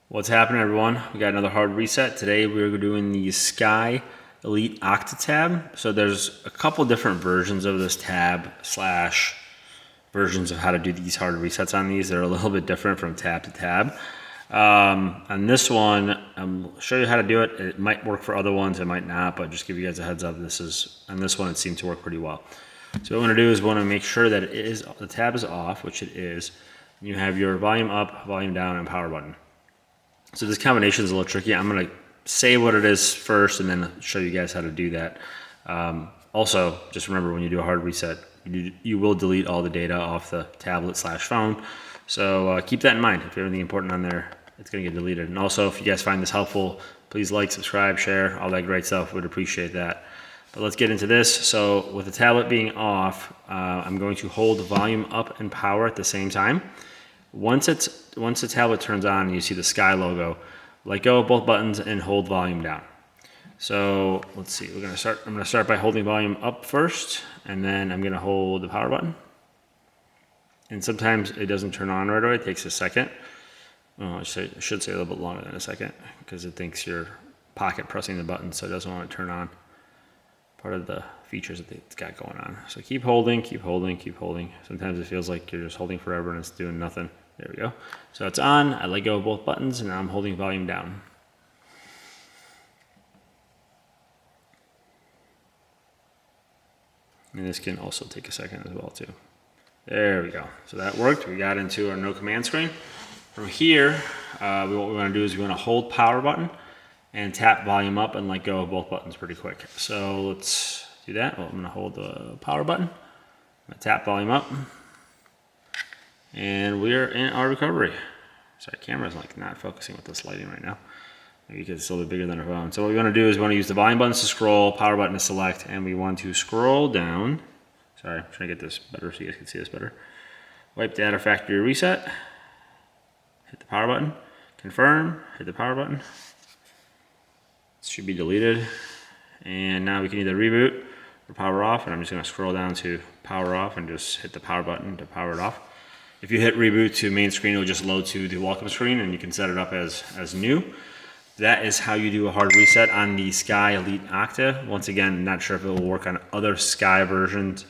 What's happening, everyone? We got another hard reset. Today we're doing the SKY Elite Octa Tab. So there's a couple different versions of this tab slash versions of how to do these hard resets on these. They're a little bit different from tab to tab. On this one, I'll show you how to do it. It might work for other ones, it might not, but just give you guys a heads up. On this one, it seemed to work pretty well. So what we want to do is we want to make sure that the tab is off, which it is. You have your volume up, volume down, and power button. So this combination is a little tricky. I'm going to say what it is first and then show you guys how to do that. Also, just remember when you do a hard reset, you will delete all the data off the tablet slash phone. So keep that in mind. If you have anything important on there, it's going to get deleted. And also, if you guys find this helpful, please like, subscribe, share, all that great stuff. We'd appreciate that. But let's get into this. So with the tablet being off, I'm going to hold volume up and power at the same time. Once the tablet turns on and you see the SKY logo, let go of both buttons and hold volume down. So let's see, I'm going to start by holding volume up first, and then I'm going to hold the power button. And sometimes it doesn't turn on right away, it takes a second. Oh, I should say a little bit longer than a second, because it thinks you're pocket pressing the button, so it doesn't want to turn on. Part of the features that it's got going on. So keep holding, keep holding, keep holding. Sometimes it feels like you're just holding forever and it's doing nothing. There we go. So it's on, I let go of both buttons, and now I'm holding volume down. And this can also take a second as well too. There we go. So that worked. We got into our no command screen. From here, what we want to do is we want to hold power button and tap volume up and let go of both buttons pretty quick. So let's do that. Well, I'm going to hold the power button. I'm going to tap volume up. And we're in our recovery. Sorry, camera's like not focusing with this lighting right now. Maybe because it's a little bit bigger than our phone. So what we want to do is we want to use the volume buttons to scroll, power button to select, and we want to scroll down. Sorry, I'm trying to get this better so you guys can see this better. Wipe data factory reset. Hit the power button. Confirm. Hit the power button. It should be deleted. And now we can either reboot or power off. And I'm just going to scroll down to power off and just hit the power button to power it off. If you hit reboot to main screen, it'll just load to the welcome screen and you can set it up as new. That is how you do a hard reset on the SKY Elite Octa. Once again, not sure if it will work on other SKY versions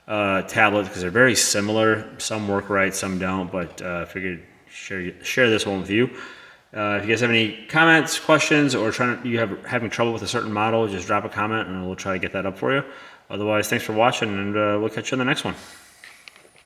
tablets because they're very similar. Some work right, some don't, but figured share this one with you. If you guys have any comments, questions, or having trouble with a certain model, just drop a comment and we'll try to get that up for you. Otherwise, thanks for watching, and we'll catch you on the next one.